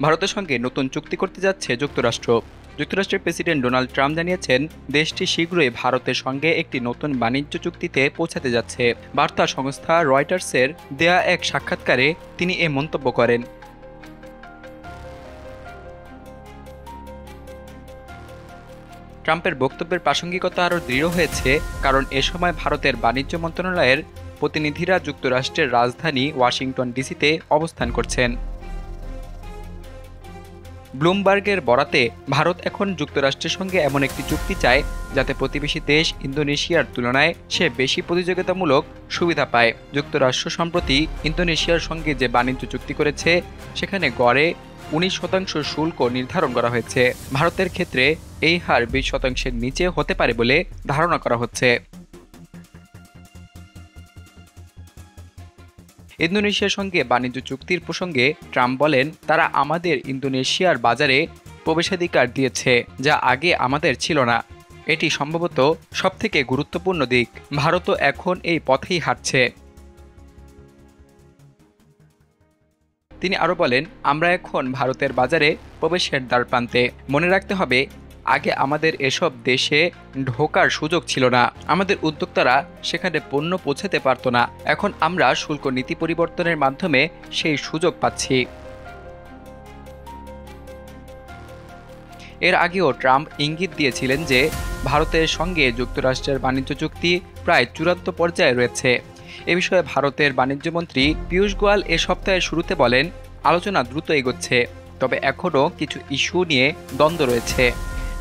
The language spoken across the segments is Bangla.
ভারতের সঙ্গে নতুন চুক্তি করতে যাচ্ছে যুক্তরাষ্ট্র। যুক্তরাষ্ট্রের প্রেসিডেন্ট ডোনাল্ড ট্রাম্প জানিয়েছেন, দেশটি শীঘ্রই ভারতের সঙ্গে একটি নতুন বাণিজ্য চুক্তিতে পৌঁছাতে যাচ্ছে। বার্তা সংস্থা রয়টার্সের দেয়া এক সাক্ষাৎকারে তিনি এ মন্তব্য করেন। ট্রাম্পের বক্তব্যের প্রাসঙ্গিকতা আরও দৃঢ় হয়েছে, কারণ এ সময় ভারতের বাণিজ্য মন্ত্রণালয়ের প্রতিনিধিরা যুক্তরাষ্ট্রের রাজধানী ওয়াশিংটন ডিসিতে অবস্থান করছেন। ব্লুমবার্গের বরাতে ভারত এখন যুক্তরাষ্ট্রের সঙ্গে এমন একটি চুক্তি চায় যাতে প্রতিবেশী দেশ ইন্দোনেশিয়ার তুলনায় সে বেশি প্রতিযোগিতামূলক সুবিধা পায়। যুক্তরাষ্ট্র সম্প্রতি ইন্দোনেশিয়ার সঙ্গে যে বাণিজ্য চুক্তি করেছে সেখানে গড়ে 19% শুল্ক নির্ধারণ করা হয়েছে। ভারতের ক্ষেত্রে এই হার 20%-এর নিচে হতে পারে বলে ধারণা করা হচ্ছে। ইন্দোনেশিয়ার সঙ্গে বাণিজ্য চুক্তির প্রসঙ্গে ট্রাম্প বলেন, তারা আমাদের ইন্দোনেশিয়ার বাজারে প্রবেশাধিকার দিয়েছে, যা আগে আমাদের ছিল না। এটি সম্ভবত সবথেকে গুরুত্বপূর্ণ দিক। ভারতও এখন এই পথেই হাঁটছে। তিনি আরও বলেন, আমরা এখন ভারতের বাজারে প্রবেশের দ্বারপ্রান্তে। মনে রাখতে হবে, আগে আমাদের এসব দেশে ঢোকার সুযোগ ছিল না। আমাদের উদ্যোক্তারা সেখানে পণ্য পৌঁছাতে পারত না। এখন আমরা শুল্ক নীতি পরিবর্তনের মাধ্যমে সেই সুযোগ পাচ্ছি। এর আগেও ট্রাম্প ইঙ্গিত দিয়েছিলেন যে ভারতের সঙ্গে যুক্তরাষ্ট্রের বাণিজ্য চুক্তি প্রায় চূড়ান্ত পর্যায়ে রয়েছে। এ বিষয়ে ভারতের বাণিজ্যমন্ত্রী পীয়ূষ গোয়াল এ সপ্তাহের শুরুতে বলেন, আলোচনা দ্রুত এগোচ্ছে, তবে এখনও কিছু ইস্যু নিয়ে দ্বন্দ্ব রয়েছে।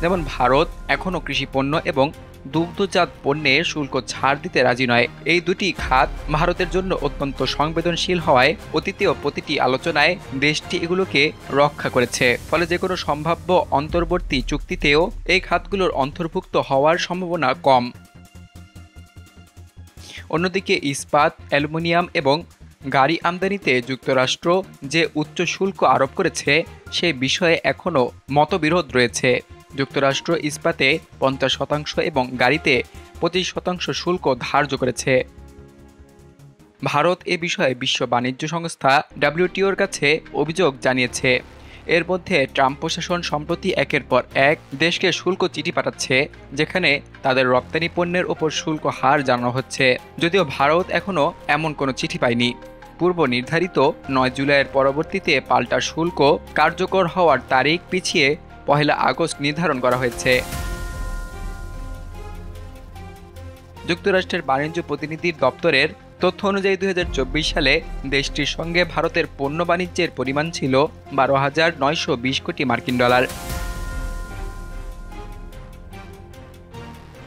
যেমন ভারত এখনও কৃষিপণ্য এবং দুগ্ধজাত পণ্যে শুল্ক ছাড় দিতে রাজি নয়। এই দুটি খাত ভারতের জন্য অত্যন্ত সংবেদনশীল হওয়ায় অতীতেও প্রতিটি আলোচনায় দেশটি এগুলোকে রক্ষা করেছে। ফলে যে কোনো সম্ভাব্য অন্তর্বর্তী চুক্তিতেও এই খাতগুলোর অন্তর্ভুক্ত হওয়ার সম্ভাবনা কম। অন্যদিকে ইস্পাত, অ্যালুমিনিয়াম এবং গাড়ি আমদানিতে যুক্তরাষ্ট্র যে উচ্চ শুল্ক আরোপ করেছে সে বিষয়ে এখনও মতবিরোধ রয়েছে। যুক্তরাষ্ট্র ইস্পাতে 50% এবং গাড়িতে 25% শুল্ক ধার্য করেছে। ভারত এ বিষয়ে বিশ্ব বাণিজ্য সংস্থা WTOর কাছে অভিযোগ জানিয়েছে। এর মধ্যে ট্রাম্প প্রশাসন সম্প্রতি একের পর এক দেশকে শুল্ক চিঠি পাঠাচ্ছে, যেখানে তাদের রপ্তানি পণ্যের ওপর শুল্ক হার জানানো হচ্ছে। যদিও ভারত এখনও এমন কোনো চিঠি পায়নি। পূর্ব নির্ধারিত 9 জুলাইয়ের পরবর্তীতে পাল্টা শুল্ক কার্যকর হওয়ার তারিখ পিছিয়ে 1 আগস্ট নির্ধারণ করা হয়েছে। যুক্তরাষ্ট্রের বাণিজ্য প্রতিনিধির দপ্তরের তথ্য অনুযায়ী 2024 সালে দেশটির সঙ্গে ভারতের পণ্য বাণিজ্যের পরিমাণ ছিল $12,920 কোটি মার্কিন ডলার।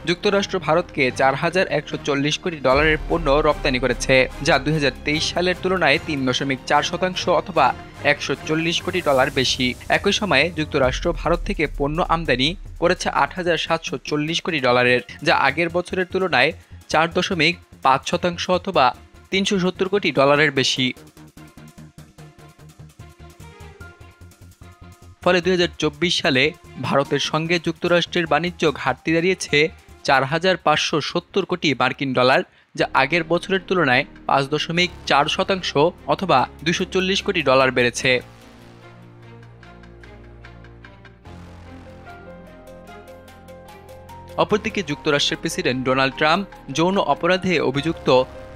যুক্তরাষ্ট্র ভারতকে $4,140 কোটি ডলারের পণ্য রপ্তানি করেছে, যা 2023 সালের তুলনায় 3.4% অথবা $140 কোটি বেশি। একই সময়ে যুক্তরাষ্ট্র ভারত থেকে পণ্য আমদানি করেছে $8,740 কোটি, যা আগের বছরের তুলনায় 4.5% অথবা $370 কোটি বেশি। ফলে 2024 সালে ভারতের সঙ্গে যুক্তরাষ্ট্রের বাণিজ্য ঘাটতি দাঁড়িয়েছে $4,570 কোটি মার্কিন ডলার, যা আগের বছরের তুলনায় 5.4% অথবা $240 কোটি বেড়েছে। অপরদিকে যুক্তরাষ্ট্রের প্রেসিডেন্ট ডোনাল্ড ট্রাম্প যৌন অপরাধে অভিযুক্ত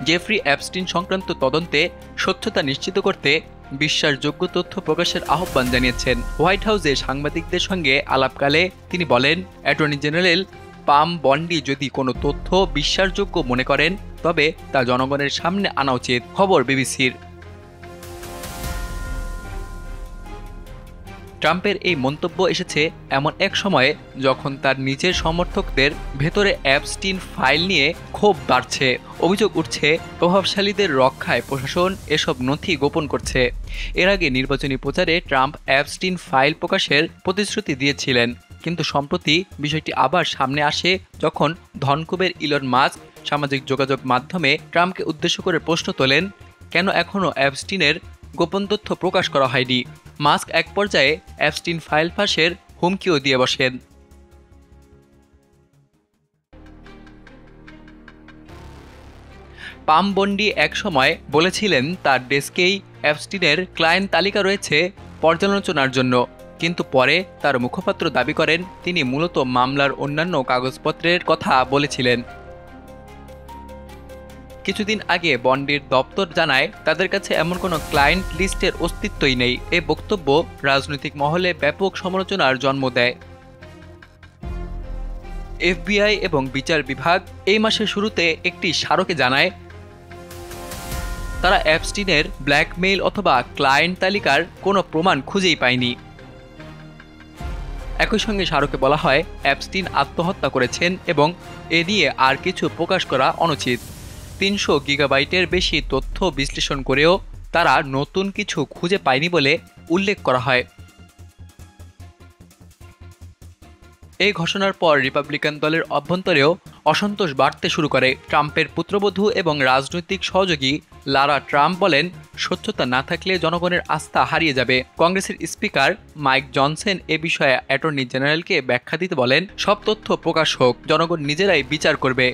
জেফ্রি অ্যাপস্টিন সংক্রান্ত তদন্তে স্বচ্ছতা নিশ্চিত করতে বিশ্বাসযোগ্য তথ্য প্রকাশের আহ্বান জানিয়েছেন। হোয়াইট হাউসে সাংবাদিকদের সঙ্গে আলাপকালে তিনি বলেন, অ্যাটর্নি জেনারেল পাম বন্ডি যদি কোনো তথ্য বিশ্বাসযোগ্য মনে করেন তবে তা জনগণের সামনে আনা উচিত। খবর বিবিসির। ট্রাম্পের এই মন্তব্য এসেছে এমন এক সময়ে যখন তার নিজের সমর্থকদের ভেতরে অ্যাপস্টিন ফাইল নিয়ে ক্ষোভ বাড়ছে। অভিযোগ উঠছে প্রভাবশালীদের রক্ষায় প্রশাসন এসব নথি গোপন করছে। এর আগে নির্বাচনী প্রচারে ট্রাম্প অ্যাপস্টিন ফাইল প্রকাশের প্রতিশ্রুতি দিয়েছিলেন, কিন্তু সম্প্রতি বিষয়টি আবার সামনে আসে যখন ধনকুবের ইলন মাস্ক সামাজিক যোগাযোগ মাধ্যমে ট্রাম্পকে উদ্দেশ্য করে প্রশ্ন তোলেন, কেন এখনও অ্যাপস্টিনের গোপন তথ্য প্রকাশ করা হয়নি। মাস্ক এক পর্যায়ে অ্যাপস্টিন ফাইল ফাঁসের হুমকিও দিয়ে বসেন। পাম বন্ডি এক সময় বলেছিলেন তার ডেস্কেই অ্যাপস্টিনের ক্লায়েন্ট তালিকা রয়েছে পর্যালোচনার জন্য, কিন্তু পরে তার মুখপাত্র দাবি করেন তিনি মূলত মামলার অন্যান্য কাগজপত্রের কথা বলেছিলেন। কিছুদিন আগে বন্ডির দপ্তর জানায় তাদের কাছে এমন কোনো ক্লায়েন্ট লিস্টের অস্তিত্বই নেই। এই বক্তব্য রাজনৈতিক মহলে ব্যাপক সমালোচনার জন্ম দেয়। এফবিআই এবং বিচার বিভাগ এই মাসের শুরুতে একটি স্মারকে জানায় তারা অ্যাপস্টিনের ব্ল্যাকমেইল অথবা ক্লায়েন্ট তালিকার কোনো প্রমাণ খুঁজেই পায়নি। একই সঙ্গে স্মারকে বলা হয় অ্যাপস্টিন আত্মহত্যা করেছেন এবং এ নিয়ে আর কিছু প্রকাশ করা অনুচিত। 300 গিগাবাইটের বেশি তথ্য বিশ্লেষণ করেও তারা নতুন কিছু খুঁজে পায়নি বলে উল্লেখ করা হয়। এই ঘোষণার পর রিপাবলিকান দলের অভ্যন্তরেও অসন্তোষ বাড়তে শুরু করে। ট্রাম্পের পুত্রবধূ এবং রাজনৈতিক সহযোগী লারা ট্রাম্প বলেন, স্বচ্ছতা না থাকলে জনগণের আস্থা হারিয়ে যাবে। কংগ্রেসের স্পিকার মাইক জনসন এ বিষয়ে অ্যাটর্নি জেনারেলকে ব্যাখ্যা দিতে বলেন, সব তথ্য প্রকাশ হোক, জনগণ নিজেরাই বিচার করবে।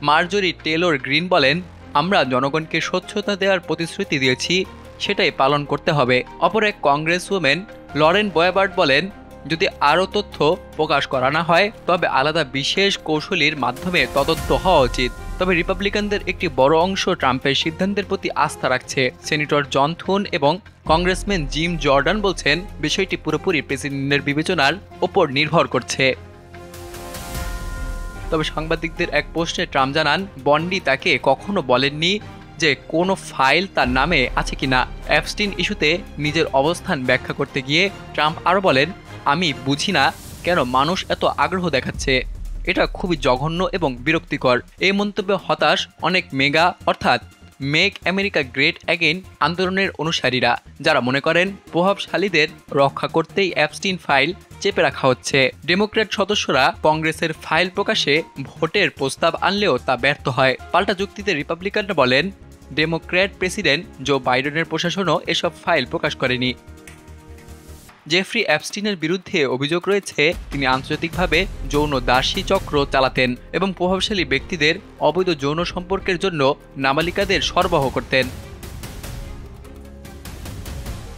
মার্জরি টেলর গ্রিন বলেন, আমরা জনগণকে স্বচ্ছতা দেওয়ার প্রতিশ্রুতি দিয়েছি, সেটাই পালন করতে হবে। অপর এক কংগ্রেসউমেন লরেন বয়াবার্ট বলেন, যদি আরও তথ্য প্রকাশ করা না হয় তবে আলাদা বিশেষ কৌশলীর মাধ্যমে তদন্ত হওয়া উচিত। তবে রিপাবলিকানদের একটি বড় অংশ ট্রাম্পের সিদ্ধান্তের প্রতি আস্থা রাখছে। সেনেটর জন থুন এবং কংগ্রেসম্যান জিম জর্ডান বলছেন, বিষয়টি পুরোপুরি প্রেসিডেন্টের বিবেচনার ওপর নির্ভর করছে। তবে সাংবাদিকদের এক প্রশ্নে ট্রাম্প জানান, বন্ডি তাকে কখনো বলেননি যে কোনো ফাইল তার নামে আছে কিনা। অ্যাপস্টিন ইস্যুতে নিজের অবস্থান ব্যাখ্যা করতে গিয়ে ট্রাম্প আরও বলেন, আমি বুঝি না কেন মানুষ এত আগ্রহ দেখাচ্ছে, এটা খুবই জঘন্য এবং বিরক্তিকর। এই মন্তব্যে হতাশ অনেক মেক আমেরিকা গ্রেট অ্যাগেইন আন্দোলনের অনুসারীরা, যারা মনে করেন প্রভাবশালীদের রক্ষা করতেই অ্যাপস্টিন ফাইল চেপে রাখা হচ্ছে। ডেমোক্র্যাট সদস্যরা কংগ্রেসের ফাইল প্রকাশে ভোটের প্রস্তাব আনলেও তা ব্যর্থ হয়। পাল্টা যুক্তিতে রিপাবলিকানরা বলেন, ডেমোক্র্যাট প্রেসিডেন্ট জো বাইডেনের প্রশাসনও এসব ফাইল প্রকাশ করেনি। জেফ্রি অ্যাপস্টিনের বিরুদ্ধে অভিযোগ রয়েছে তিনি আন্তর্জাতিকভাবে যৌন দাসী চক্র চালাতেন এবং প্রভাবশালী ব্যক্তিদের অবৈধ যৌন সম্পর্কের জন্য নাবালিকাদের সরবরাহ করতেন।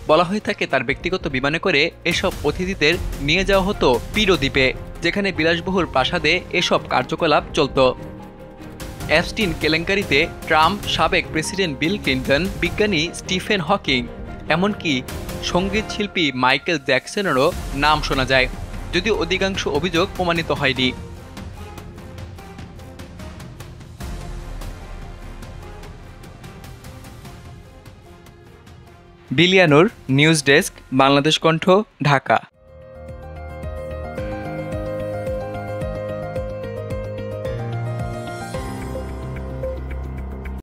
বলা হয়ে থাকে তার ব্যক্তিগত বিমানে করে এসব অতিথিদের নিয়ে যাওয়া হতো পিরো দ্বীপে, যেখানে বিলাসবহুল প্রাসাদে এসব কার্যকলাপ চলত। অ্যাপস্টিন কেলেঙ্কারিতে ট্রাম্প, সাবেক প্রেসিডেন্ট বিল ক্লিন্টন, বিজ্ঞানী স্টিফেন হকিং, এমনকি সঙ্গীত শিল্পী মাইকেল জ্যাকসনেরও নাম শোনা যায়, যদিও অধিকাংশ অভিযোগ প্রমাণিত হয়নি। বিলিয়ানুর নিউজ ডেস্ক, বাংলাদেশ কণ্ঠ, ঢাকা।